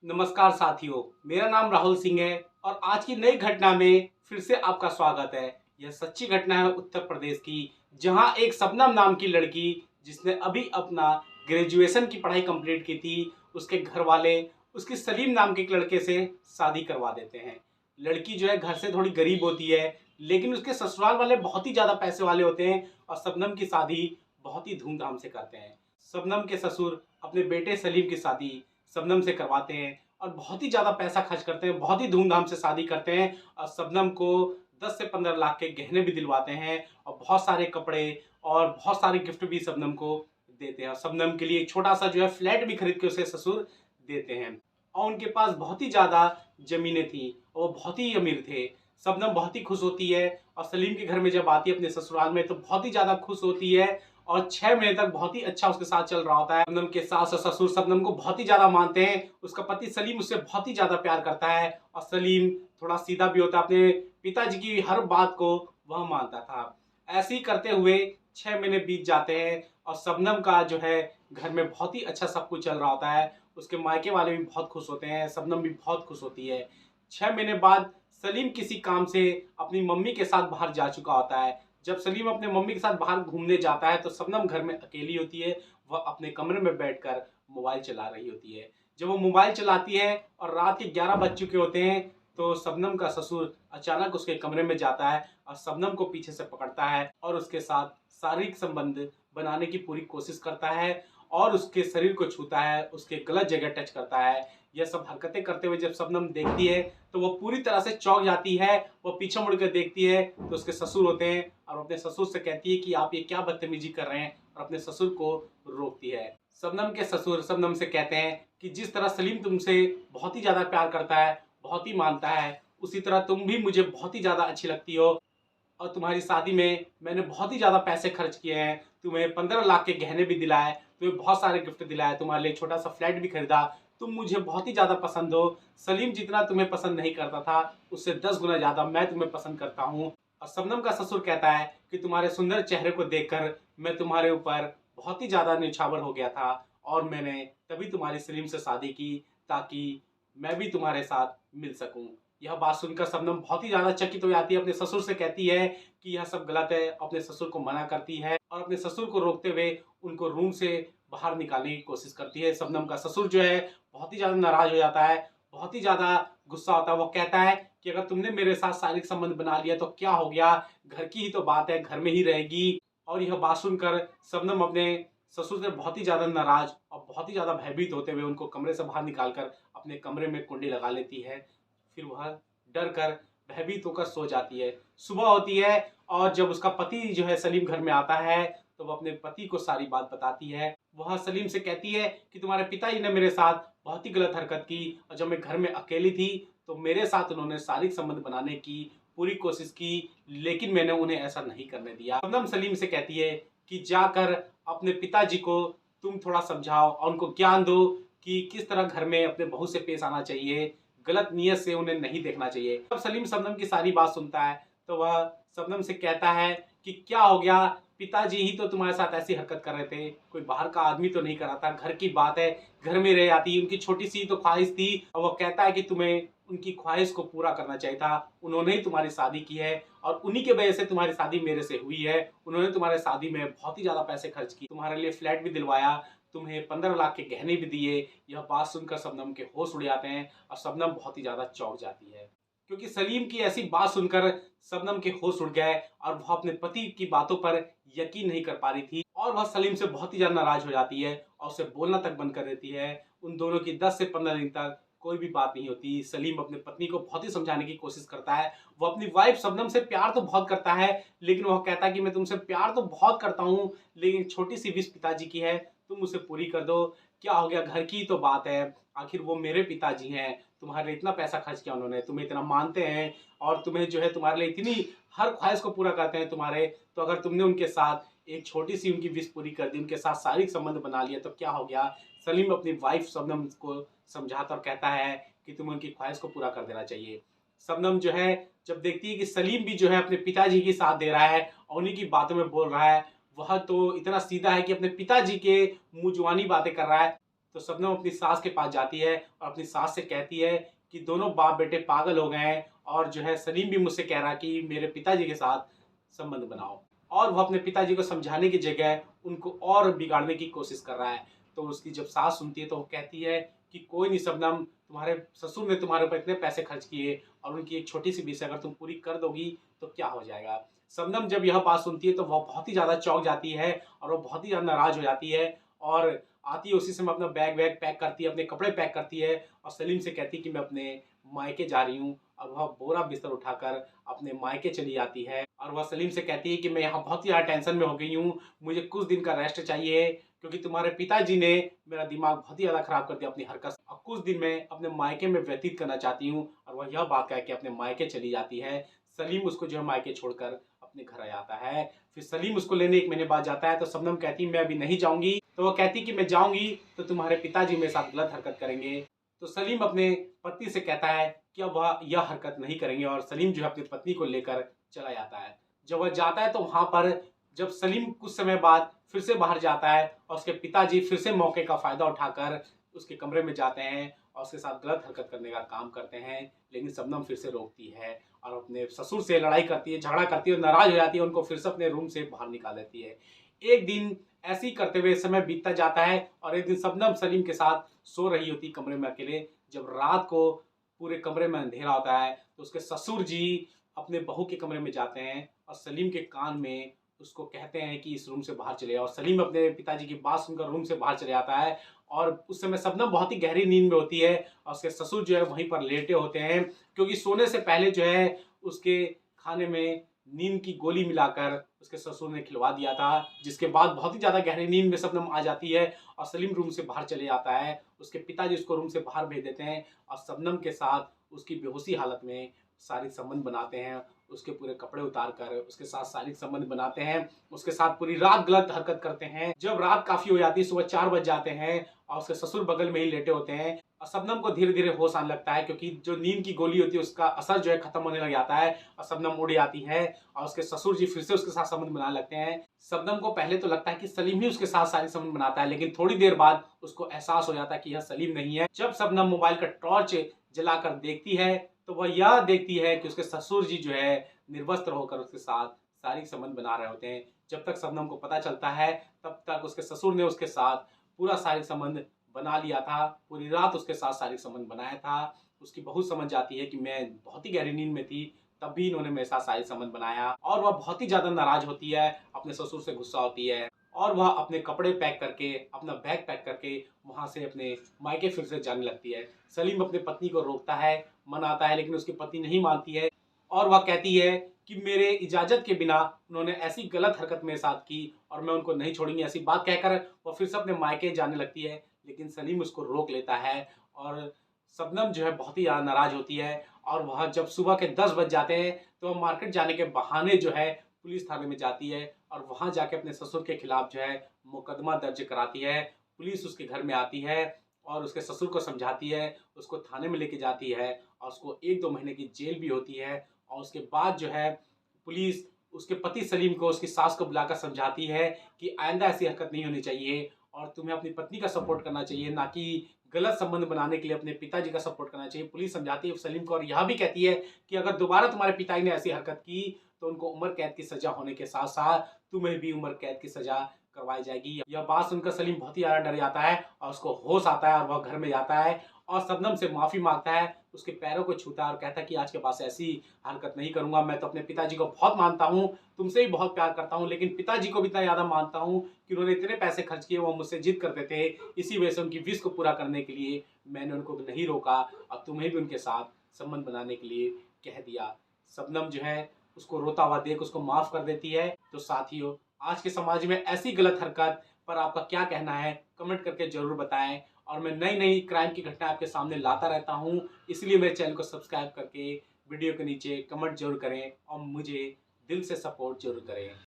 नमस्कार साथियों, मेरा नाम राहुल सिंह है और आज की नई घटना में फिर से आपका स्वागत है। यह सच्ची घटना है उत्तर प्रदेश की, जहां एक शबनम नाम की लड़की जिसने अभी अपना ग्रेजुएशन की पढ़ाई कंप्लीट की थी, उसके घर वाले उसकी सलीम नाम के एक लड़के से शादी करवा देते हैं। लड़की जो है घर से थोड़ी गरीब होती है, लेकिन उसके ससुराल वाले बहुत ही ज़्यादा पैसे वाले होते हैं और शबनम की शादी बहुत ही धूमधाम से करते हैं। शबनम के ससुर अपने बेटे सलीम की शादी शबनम से करवाते हैं और बहुत ही ज़्यादा पैसा खर्च करते हैं, बहुत ही धूमधाम से शादी करते हैं और शबनम को 10 से 15 लाख के गहने भी दिलवाते हैं और बहुत सारे कपड़े और बहुत सारे गिफ्ट भी शबनम को देते हैं और शबनम के लिए एक छोटा सा जो है फ्लैट भी खरीद के उसे ससुर देते हैं। और उनके पास बहुत ही ज़्यादा ज़मीनें थी और वो बहुत ही अमीर थे। शबनम बहुत ही खुश होती है और सलीम के घर में जब आती है अपने ससुराल में तो बहुत ही ज़्यादा खुश होती है और 6 महीने तक बहुत ही अच्छा उसके साथ चल रहा होता है। शबनम के सास और ससुर शबनम को बहुत ही ज़्यादा मानते हैं। उसका पति सलीम उससे बहुत ही ज़्यादा प्यार करता है और सलीम थोड़ा सीधा भी होता है, अपने पिताजी की हर बात को वह मानता था। ऐसे ही करते हुए 6 महीने बीत जाते हैं और शबनम का जो है घर में बहुत ही अच्छा सब कुछ चल रहा होता है। उसके मायके वाले भी बहुत खुश होते हैं, शबनम भी बहुत खुश होती है। 6 महीने बाद सलीम किसी काम से अपनी मम्मी के साथ बाहर जा चुका होता है। जब सलीम अपने मम्मी के साथ बाहर घूमने जाता है तो शबनम घर में अकेली होती है। वह अपने कमरे में बैठकर मोबाइल चला रही होती है। जब वो मोबाइल चलाती है और रात के 11 बज चुके होते हैं तो शबनम का ससुर अचानक उसके कमरे में जाता है और शबनम को पीछे से पकड़ता है और उसके साथ शारीरिक संबंध बनाने की पूरी कोशिश करता है और उसके शरीर को छूता है, उसके गलत जगह टच करता है। यह सब हरकतें करते हुए जब शबनम देखती है तो वो पूरी तरह से चौंक जाती है। वो पीछे मुड़कर देखती है तो उसके ससुर होते हैं और अपने ससुर से कहती है कि आप ये क्या बदतमीजी कर रहे हैं, और अपने ससुर को रोकती है। शबनम के ससुर शबनम से कहते हैं कि जिस तरह सलीम तुमसे बहुत ही ज़्यादा प्यार करता है, बहुत ही मानता है, उसी तरह तुम भी मुझे बहुत ही ज़्यादा अच्छी लगती हो और तुम्हारी शादी में मैंने बहुत ही ज़्यादा पैसे खर्च किए हैं। तुम्हें 15 लाख के गहने भी दिलाए, तुम्हें बहुत सारे गिफ्ट दिलाए, तुम्हारे लिए छोटा सा फ्लैट भी खरीदा। तुम मुझे बहुत ही ज़्यादा पसंद हो। सलीम जितना तुम्हें पसंद नहीं करता था उससे 10 गुना ज़्यादा मैं तुम्हें पसंद करता हूँ। और शबनम का ससुर कहता है कि तुम्हारे सुंदर चेहरे को देखकर मैं तुम्हारे ऊपर बहुत ही ज़्यादा न्यौछावर हो गया था और मैंने तभी तुम्हारी सलीम से शादी की ताकि मैं भी तुम्हारे साथ मिल सकूं। यह बात सुनकर शबनम बहुत ही ज़्यादा चकित हो जाती है, अपने ससुर से कहती है कि यह सब गलत है, अपने ससुर को मना करती है और अपने ससुर को रोकते हुए उनको रूम से बाहर निकालने की कोशिश करती है। शबनम का ससुर जो है बहुत ही ज़्यादा नाराज़ हो जाता है, बहुत ही ज़्यादा गुस्सा होता है। वो कहता है कि अगर तुमने मेरे साथ शारीरिक संबंध बना लिया तो क्या हो गया, घर की ही तो बात है, घर में ही रहेगी। और यह बात सुनकर शबनम अपने ससुर से बहुत ही ज़्यादा नाराज़ और बहुत ही ज़्यादा भयभीत होते हुए उनको कमरे से बाहर निकालकर अपने कमरे में कुंडी लगा लेती है। फिर वह डर कर भयभीत होकर सो जाती है। सुबह होती है और जब उसका पति जो है सलीम घर में आता है तो वह अपने पति को सारी बात बताती है। वह सलीम से कहती है कि तुम्हारे पिताजी ने मेरे साथ बहुत ही गलत हरकत की और जब मैं घर में अकेली थी तो मेरे साथ उन्होंने शारीरिक संबंध बनाने की पूरी कोशिश की, लेकिन मैंने उन्हें ऐसा नहीं करने दिया। शबनम सलीम से कहती है कि जाकर अपने पिताजी को तुम थोड़ा समझाओ और उनको ज्ञान दो कि किस तरह घर में अपने बहू से पेश आना चाहिए, गलत नीयत से उन्हें नहीं देखना चाहिए। जब सलीम शबनम की सारी बात सुनता है तो वह शबनम से कहता है कि क्या हो गया, पिताजी ही तो तुम्हारे साथ ऐसी हरकत कर रहे थे, कोई बाहर का आदमी तो नहीं कर रहा था, घर की बात है, घर में रह जाती, उनकी छोटी सी तो ख्वाहिश थी और वो कहता है कि तुम्हें उनकी ख्वाहिश को पूरा करना चाहिए था। उन्होंने ही तुम्हारी शादी की है और उन्हीं के वजह से तुम्हारी शादी मेरे से हुई है। उन्होंने तुम्हारे शादी में बहुत ही ज़्यादा पैसे खर्च किए, तुम्हारे लिए फ्लैट भी दिलवाया, तुम्हें 15 लाख के गहने भी दिए। यह बात सुनकर शबनम के होश उड़ जाते हैं और शबनम बहुत ही ज़्यादा चौंक जाती है, क्योंकि सलीम की ऐसी बात सुनकर शबनम के होश उड़ गए और वह अपने पति की बातों पर यकीन नहीं कर पा रही थी और वह सलीम से बहुत ही ज़्यादा नाराज़ हो जाती है और उसे बोलना तक बंद कर देती है। उन दोनों की 10 से 15 दिन तक कोई भी बात नहीं होती। सलीम अपने पत्नी को बहुत ही समझाने की कोशिश करता है। वो अपनी वाइफ शबनम से प्यार तो बहुत करता है, लेकिन वह कहता है कि मैं तुमसे प्यार तो बहुत करता हूँ, लेकिन छोटी सी विश पिताजी की है, तुम उसे पूरी कर दो। क्या हो गया, घर की तो बात है, आखिर वो मेरे पिताजी हैं, तुम्हारे लिए इतना पैसा खर्च किया उन्होंने, तुम्हें इतना मानते हैं और तुम्हें जो है तुम्हारे लिए इतनी हर ख्वाहिश को पूरा करते हैं तुम्हारे, तो अगर तुमने उनके साथ एक छोटी सी उनकी विश पूरी कर दी, उनके साथ शारीरिक संबंध बना लिया तो क्या हो गया। सलीम अपनी वाइफ शबनम को समझाता और कहता है कि तुम्हें उनकी ख्वाहिश को पूरा कर देना चाहिए। शबनम जो है जब देखती है कि सलीम भी जो है अपने पिताजी के साथ दे रहा है और उन्हीं की बातों में बोल रहा है, वह तो इतना सीधा है कि अपने पिताजी के मुंह जुबानी बातें कर रहा है, तो शबनम अपनी सास के पास जाती है और अपनी सास से कहती है कि दोनों बाप बेटे पागल हो गए हैं और जो है सलीम भी मुझसे कह रहा कि मेरे पिताजी के साथ संबंध बनाओ। और वो अपने पिताजी को समझाने की जगह उनको और बिगाड़ने की कोशिश कर रहा है। तो उसकी जब सास सुनती है तो वो कहती है कि कोई नहीं शबनम, तुम्हारे ससुर ने तुम्हारे ऊपर इतने पैसे खर्च किए और उनकी एक छोटी सी विश अगर तुम पूरी कर दोगी तो क्या हो जाएगा। शबनम जब यह बात सुनती है तो वह बहुत ही ज़्यादा चौंक जाती है और वो बहुत ही ज़्यादा नाराज़ हो जाती है और आती है उसी समय अपना बैग वैग पैक करती है, अपने कपड़े पैक करती है और सलीम से कहती है कि मैं अपने मायके जा रही हूँ। और वह बोरा बिस्तर उठाकर अपने मायके चली जाती है और वह सलीम से कहती है कि मैं यहाँ बहुत ही ज़्यादा टेंशन में हो गई हूँ, मुझे कुछ दिन का रेस्ट चाहिए क्योंकि तुम्हारे पिताजी ने मेरा दिमाग बहुत ही ज़्यादा खराब कर दिया अपनी हरकत से। और कुछ दिन मैं अपने मायके में व्यतीत करना चाहती हूँ। और वह यह बात कह के अपने मायके चली जाती है। सलीम उसको जो है मायके छोड़कर अपने घर आ जाता है। फिर सलीम उसको लेने 1 महीने बाद जाता है तो शबनम कहती मैं अभी नहीं जाऊंगी। तो वो कहती कि मैं जाऊंगी तो तुम्हारे पिताजी मेरे साथ गलत हरकत करेंगे। तो सलीम अपने पति से कहता है कि अब वह यह हरकत नहीं करेंगे और सलीम जो है अपनी पत्नी को लेकर चला जाता है। जब वह जाता है तो वहां पर जब सलीम कुछ समय बाद फिर से बाहर जाता है और उसके पिताजी फिर से मौके का फायदा उठाकर उसके कमरे में जाते हैं और उसके साथ गलत हरकत करने का काम करते हैं। लेकिन शबनम फिर से रोकती है और अपने ससुर से लड़ाई करती है, झगड़ा करती है, नाराज हो जाती है, उनको फिर से अपने रूम से बाहर निकाल देती है। एक दिन ऐसे ही करते हुए समय बीतता जाता है और एक दिन शबनम सलीम के साथ सो रही होती कमरे में अकेले। जब रात को पूरे कमरे में अंधेरा होता है तो उसके ससुर जी अपने बहू के कमरे में जाते हैं और सलीम के कान में उसको कहते हैं कि इस रूम से बाहर चले जाओ। और सलीम अपने पिताजी की बात सुनकर रूम से बाहर चले जाता है और उस समय शबनम बहुत ही गहरी नींद में होती है और उसके ससुर जो है वहीं पर लेटे होते हैं क्योंकि सोने से पहले जो है उसके खाने में नींद की गोली मिलाकर उसके ससुर ने खिलवा दिया था। जिसके बाद बहुत ही ज़्यादा गहरी नींद में शबनम आ जाती है और सलीम रूम से बाहर चले जाता है। उसके पिताजी उसको रूम से बाहर भेज देते हैं और शबनम के साथ उसकी बेहोशी हालत में शारीरिक संबंध बनाते हैं। उसके पूरे कपड़े उतार कर उसके साथ शारीरिक संबंध बनाते हैं, उसके साथ पूरी रात गलत हरकत करते हैं। जब रात काफी हो जाती है, सुबह 4 बज जाते हैं और उसके ससुर बगल में ही लेटे होते हैं और शबनम को धीरे धीरे होश आने लगता है क्योंकि जो नींद की गोली होती है उसका असर जो है खत्म होने लग जाता है और शबनम उड़ जाती है और उसके ससुर जी फिर से उसके साथ संबंध बनाने लगते हैं। शबनम को पहले तो लगता है कि सलीम ही उसके साथ शारीरिक संबंध बनाता है, लेकिन थोड़ी देर बाद उसको एहसास हो जाता है कि यह सलीम नहीं है। जब शबनम मोबाइल का टॉर्च जलाकर देखती है तो वह यह देखती है कि उसके ससुर जी जो है निर्वस्त्र होकर उसके साथ शारीरिक संबंध बना रहे होते हैं। जब तक शबनम को पता चलता है तब तक उसके ससुर ने उसके साथ पूरा शारीरिक संबंध बना लिया था, पूरी रात उसके साथ शारीरिक संबंध बनाया था। उसकी बहू समझ जाती है कि मैं बहुत ही गहरी नींद में थी, तब भी इन्होंने मेरे साथ शारीरिक संबंध बनाया और वह बहुत ही ज्यादा नाराज होती है, अपने ससुर से गुस्सा होती है और वह अपने कपड़े पैक करके, अपना बैग पैक करके वहां से अपने मायके फिर से जाने लगती है। सलीम अपने पत्नी को रोकता है, मनाता है, लेकिन उसकी पत्नी नहीं मानती है और वह कहती है कि मेरे इजाजत के बिना उन्होंने ऐसी गलत हरकत मेरे साथ की और मैं उनको नहीं छोड़ूंगी। ऐसी बात कहकर वह फिर से अपने मायके जाने लगती है, लेकिन सलीम उसको रोक लेता है और शबनम जो है बहुत ही ज़्यादा नाराज होती है और वह जब सुबह के 10 बज जाते हैं तो वह मार्केट जाने के बहाने जो है पुलिस थाने में जाती है और वहां जाके अपने ससुर के खिलाफ जो है मुकदमा दर्ज कराती है। पुलिस उसके घर में आती है और उसके ससुर को समझाती है, उसको थाने में लेके जाती है और उसको 1-2 महीने की जेल भी होती है। और उसके बाद जो है पुलिस उसके पति सलीम को उसकी सास को बुलाकर समझाती है कि आइंदा ऐसी हरकत नहीं होनी चाहिए और तुम्हें अपनी पत्नी का सपोर्ट करना चाहिए, ना कि गलत संबंध बनाने के लिए अपने पिताजी का सपोर्ट करना चाहिए। पुलिस समझाती है सलीम को और यह भी कहती है कि अगर दोबारा तुम्हारे पिताजी ने ऐसी हरकत की तो उनको उम्र कैद की सजा होने के साथ साथ तुम्हें भी उम्र कैद की सजा करवाई जाएगी। यह बात सुनकर सलीम बहुत ही ज्यादा डर जाता है और उसको होश आता है और वह घर में जाता है और शबनम से माफी मांगता है, उसके पैरों को छूता है और कहता है कि आज के बाद से ऐसी हरकत नहीं करूंगा। मैं तो अपने पिताजी को बहुत मानता हूँ, तुमसे भी बहुत प्यार करता हूँ, लेकिन पिताजी को भी इतना ज्यादा मानता हूँ कि उन्होंने इतने पैसे खर्च किए, वो मुझसे जिद करते थे, इसी वजह से उनकी विश को पूरा करने के लिए मैंने उनको नहीं रोका और तुम्हें भी उनके साथ संबंध बनाने के लिए कह दिया। शबनम जो है उसको रोता हुआ देख उसको माफ कर देती है। तो साथियों, आज के समाज में ऐसी गलत हरकत पर आपका क्या कहना है, कमेंट करके जरूर बताएं और मैं नई नई क्राइम की घटना आपके सामने लाता रहता हूं, इसलिए मेरे चैनल को सब्सक्राइब करके वीडियो के नीचे कमेंट जरूर करें और मुझे दिल से सपोर्ट जरूर करें।